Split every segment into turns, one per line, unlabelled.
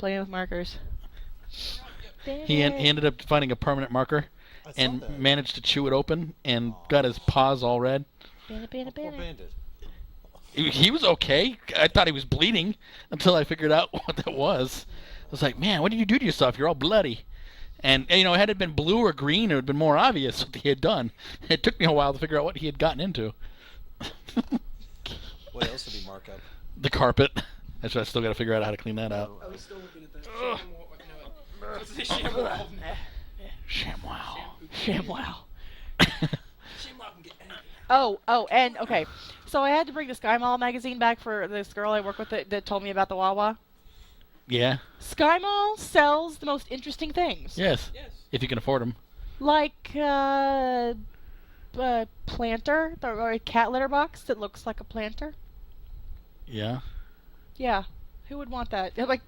playing with markers.
He ended up finding a permanent marker and managed to chew it open and got his paws all red.
Poor bandit.
He was okay. I thought he was bleeding until I figured out what that was. I was like, man, what did you do to yourself? You're all bloody. And had it been blue or green, it would have been more obvious what he had done. It took me a while to figure out what he had gotten into.
What else did he mark up?
The carpet. That's what I still got to figure out how to clean that out.
I was still looking at that. ShamWow.
ShamWow.
ShamWow can get anything.
Oh, and okay. So I had to bring the Sky Mall magazine back for this girl I work with that told me about the Wawa.
Yeah.
Sky Mall sells the most interesting things.
Yes. If you can afford them.
Like a planter, or a cat litter box that looks like a planter.
Yeah.
Yeah. Who would want that? I'm like,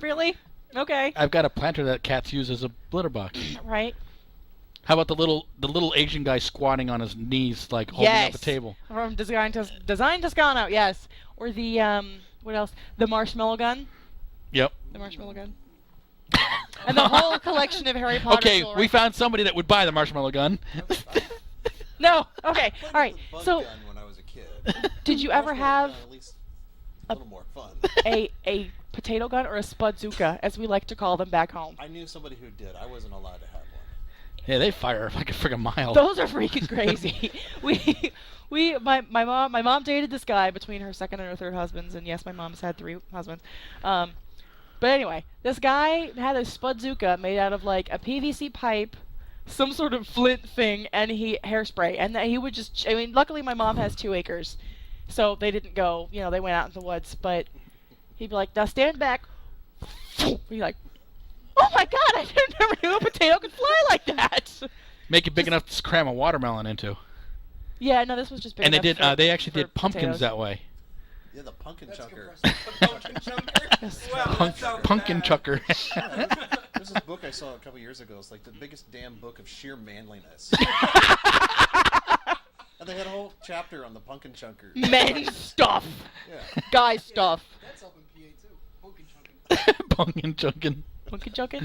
really? Okay.
I've got a planter that cats use as a litter box.
Right.
How about the little Asian guy squatting on his knees, like holding up a table?
From Design Toscano, yes. Or the what else? The marshmallow gun.
Yep.
The marshmallow gun. And the whole collection of Harry Potter.
Okay,
jewelry.
we found somebody that would buy the marshmallow gun.
No. Okay. All right. So.
Gun when I was a kid.
Did you ever have
at least a little more fun?
a potato gun or a spudzuka, as we like to call them back home?
I knew somebody who did. I wasn't allowed to have one.
Yeah, they fire like a friggin' mile.
Those are freaking crazy. My mom dated this guy between her second and her third husbands, and yes, my mom's had 3 husbands. But anyway, this guy had a spudzuka made out of like a PVC pipe, some sort of flint thing, and hairspray, and he would just. I mean, luckily my mom has 2 acres, so they didn't go. They went out in the woods, but he'd be like, "Now stand back." He'd be like, "Oh my God! I never knew a potato could fly like that."
Make it big enough to cram a watermelon into.
Yeah, no, this was just big.
And
enough
they actually
for
did pumpkins
potatoes.
that way.
Yeah, the pumpkin chunker.
Pumpkin chunker? Wow, that sounds
Pumpkin
bad.
chucker.
There's this book I saw a couple years ago. It's like the biggest damn book of sheer manliness. And they had a whole chapter on the pumpkin chunker.
Men stuff.
Yeah.
Guy stuff.
That's helping PA too. Pumpkin chunking.
Pumpkin chucking.
Pumpkin chucking?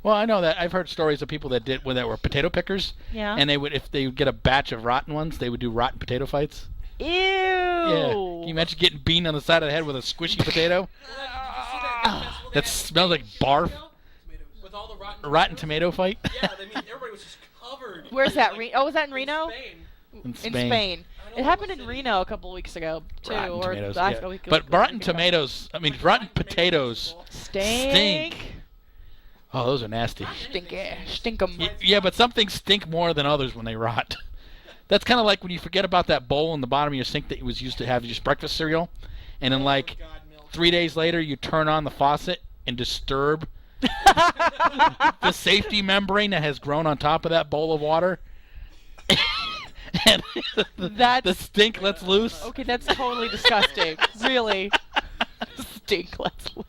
Well, I know that. I've heard stories of people that were potato pickers.
Yeah.
And if they would get a batch of rotten ones, they would do rotten potato fights.
Ew.
Yeah. Can you imagine getting beaten on the side of the head with a squishy potato? That smells like barf.
With all the
Rotten tomato fight?
Yeah, I mean, everybody was just covered.
Where's that? Was that in Reno?
Spain.
In
In Spain. It happened in Reno a couple weeks ago, too.
Rotten tomatoes,
last
yeah.
week.
But rotten tomatoes, rotten potatoes
Stink.
Oh, those are nasty.
Stink 'em.
Yeah, but some things stink more than others when they rot. That's kind of like when you forget about that bowl in the bottom of your sink that you was used to have just breakfast cereal, and then like 3 days later you turn on the faucet and disturb the safety membrane that has grown on top of that bowl of water. And the stink lets loose.
Okay, that's totally disgusting. Really. The stink lets loose.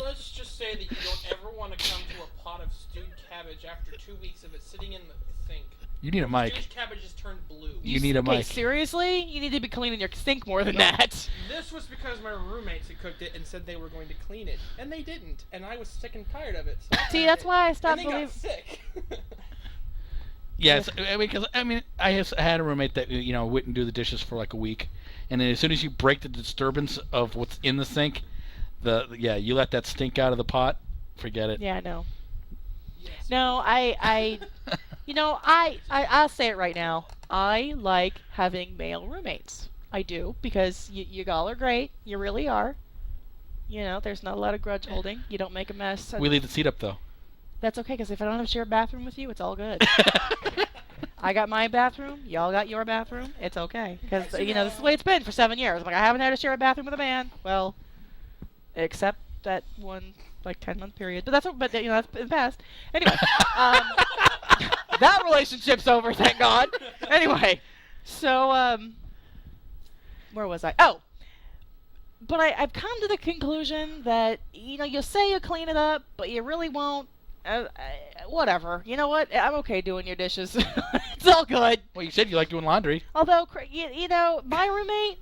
Let's just say that you don't ever want to come to a pot of stewed cabbage after 2 weeks of it sitting in the sink.
You need a mic.
Stewed cabbage has turned blue.
You need a
Okay,
mic.
seriously? You need to be cleaning your sink more than that.
This was because my roommates had cooked it and said they were going to clean it, and they didn't, and I was sick and tired of it. So
See, that's why I stopped
and they
believing.
got sick.
Yes, because I had a roommate that wouldn't do the dishes for like a week, and then as soon as you break the disturbance of what's in the sink, you let that stink out of the pot, forget it.
Yeah, I know.
Yes.
No, I'll say it right now. I like having male roommates. I do, because you all are great. You really are. There's not a lot of grudge holding. You don't make a mess.
We leave the seat up though.
That's okay, because if I don't have to share a bathroom with you, it's all good. I got my bathroom. Y'all got your bathroom. It's okay, because this is the way it's been for 7 years. Like, I haven't had to share a bathroom with a man. Well, except that one 10-month period. But that's in the past. Anyway, that relationship's over, thank God. Anyway, so where was I? Oh. But I've come to the conclusion that, you'll say you'll clean it up, but you really won't. Whatever. You know what? I'm okay doing your dishes. It's all good.
Well, you said you like doing laundry.
Although, my roommate,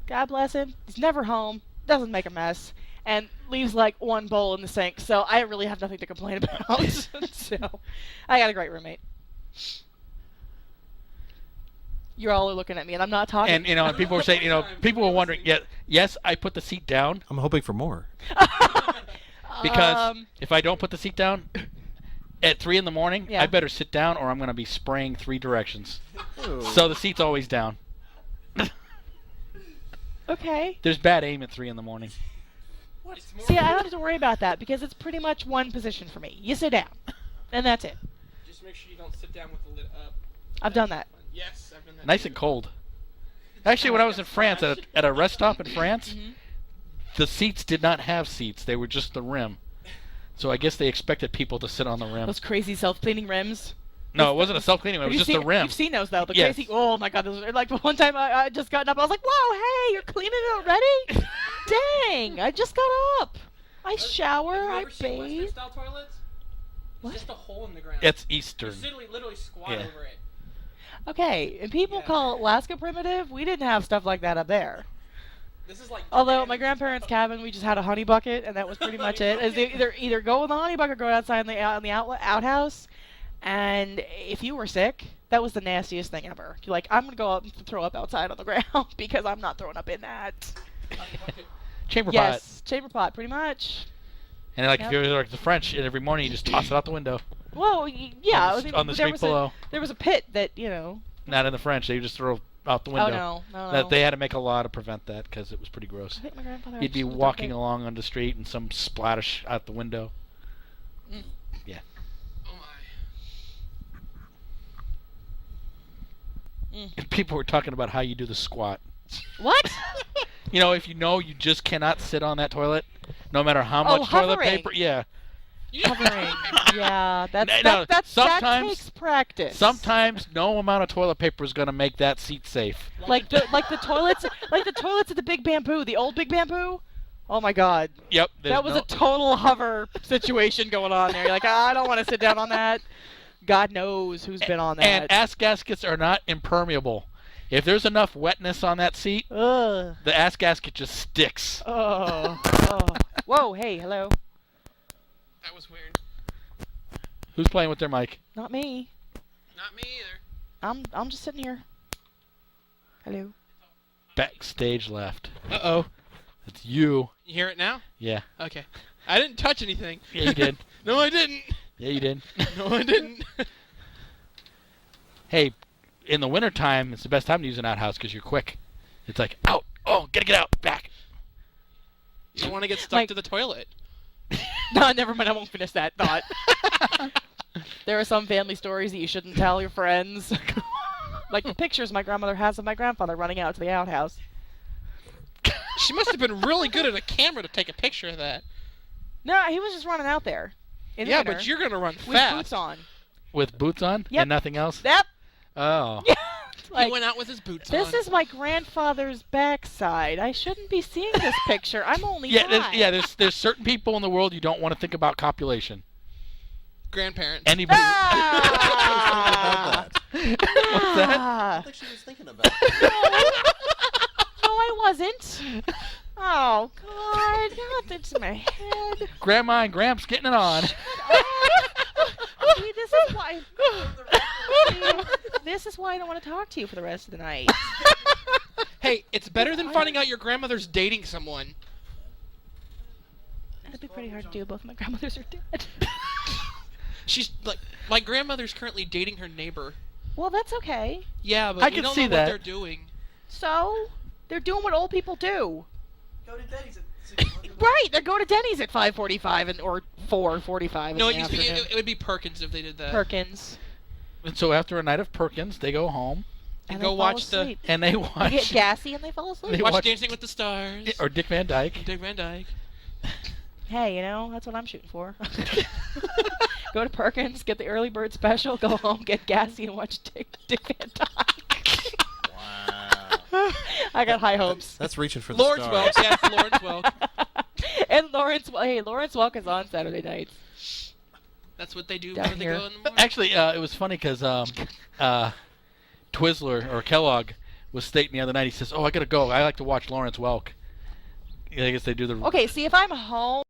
God bless him, he's never home, doesn't make a mess. and leaves like one bowl in the sink. So I really have nothing to complain about. So I got a great roommate. You all are looking at me, and I'm not talking.
And and people were saying, people were wondering. Yeah, yes, I put the seat down
I'm hoping for more.
because if I don't put the seat down at 3 in the morning,
Yeah.
I better sit down or I'm going to be spraying 3 directions.
Ooh.
So the seat's always down.
Okay.
There's bad aim at 3 in the morning.
It's more
See, I don't have to worry about that because it's pretty much one position for me. You sit down, and that's it.
Just make sure you don't sit down with the lid up.
I've done that.
Yes, I've done that.
Nice
too.
and cold. Actually, when I was in France, at a rest stop in France,
Mhm.
the seats did not have seats. They were just the rim. So I guess they expected people to sit on the rim.
Those crazy self-cleaning rims.
No, it wasn't a self-cleaning one. It was just a rim.
You've seen those though. The
Yes.
crazy. Oh my God! Those are, like one time I just got up. I was like, "Whoa, hey, you're cleaning it already? Dang! I just got up. I shower.
Have you
I
ever seen
bathe.
Western-style toilets?
What?
It's just a hole in the ground.
It's
You
Eastern.
literally squat
Yeah.
over it.
Okay, and people
Yeah.
call Alaska primitive. We didn't have stuff like that up there.
This is like.
Although at my grandparents' cabin, we just had a honey bucket, and that was pretty much it. Is either go with the honey bucket, or go outside in the outhouse, and if you were sick, that was the nastiest thing ever. You're like, I'm gonna go up and throw up outside on the ground because I'm not throwing up in that.
Chamber pot.
Yes, chamber pot, pretty much.
And like
Yep.
if you're like the French, and every morning you just toss it out the window.
Well, yeah.
On the
there
street
was
below.
there was a pit that
Not in the French. They just throw out the window.
Oh no.
That they had to make a law to prevent that because it was pretty gross.
I think my grandfather.
You'd be
actually
walking
did that.
along on the street and some splash out the window.
Mm.
Yeah.
Oh my.
And people were talking about how you do the squat.
What?
If you just cannot sit on that toilet, no matter how much toilet
hovering.
paper. Yeah.
Hovering. Yeah,
No,
that
sometimes-
takes practice.
Sometimes no amount of toilet paper is going to make that seat safe.
Like the toilets at the Big Bamboo, the old Big Bamboo. Oh my God,
Yep.
that was a total hover situation going on there. You're like, I don't want to sit down on that. God knows who's been on that.
And ass gaskets are not impermeable. If there's enough wetness on that seat,
Ugh.
the ass gasket just sticks.
Oh. Whoa. Hey. Hello.
That was weird.
Who's playing with their mic?
Not me.
Not me either.
I'm just sitting here. Hello.
Backstage left.
Uh-oh.
It's you.
You hear it now?
Yeah.
Okay. I didn't touch anything.
Yeah, you did.
No, I didn't.
Yeah, you did.
No, I didn't.
Hey, in the wintertime, it's the best time to use an outhouse because you're quick. It's like, out. Oh, gotta get out. Back.
You don't want to get stuck
Like-
to the toilet.
No, never mind. I won't finish that thought. There are some family stories that you shouldn't tell your friends. Like the pictures my grandmother has of my grandfather running out to the outhouse.
She must have been really good at a camera to take a picture of that.
No, he was just running out there. In the
Yeah,
winter,
but you're going to run
with
fast.
boots on.
With boots on
Yep.
and nothing else?
Yep.
Oh.
Like,
He went out with his boots
this
on.
is my grandfather's backside. I shouldn't be seeing this picture. I'm only
Yeah,
5.
there's certain people in the world you don't want to think about copulation.
Grandparents.
Anybody.
Ah!
About that.
What's that?
I
Ah.
don't think she was thinking about it.
No, I wasn't. Oh, God. Not into my head.
Grandma and Gramps getting it on.
See, this is why. See, this is why I don't want to talk to you for the rest of the night.
Hey, it's better than finding out your grandmother's dating someone.
That'd be pretty hard to do. Both my grandmothers are dead.
She's like, my grandmother's currently dating her neighbor.
Well, that's okay.
Yeah, but
I
we
can
don't
see
know
that.
what they're doing.
So, they're doing what old people do.
Go to Denny's.
Right, they're going to Denny's at 5:45 or 4:45 in
No,
the
it
afternoon.
would be Perkins if they did that.
Perkins.
And so after a night of Perkins, they go home
And
they
go
fall
watch the-
asleep.
and they
They
watch
get gassy and they fall asleep.
They
Watch
watch-
Dancing with the Stars.
or Dick Van Dyke.
Dick Van Dyke.
Hey, that's what I'm shooting for. Go to Perkins, get the early bird special, go home, get gassy, and watch Dick Van Dyke.
Wow.
I got high hopes.
That's reaching for the
Lawrence
stars.
Welk. Yeah, Lawrence Welk.
And Lawrence Welk is on Saturday nights.
That's what they do
Down
when they
here.
go in the morning.
Actually, it was funny because Twizzler or Kellogg was stating the other night. He says, "Oh, I gotta go. I like to watch Lawrence Welk." I guess they do the.
Okay, see, if I'm home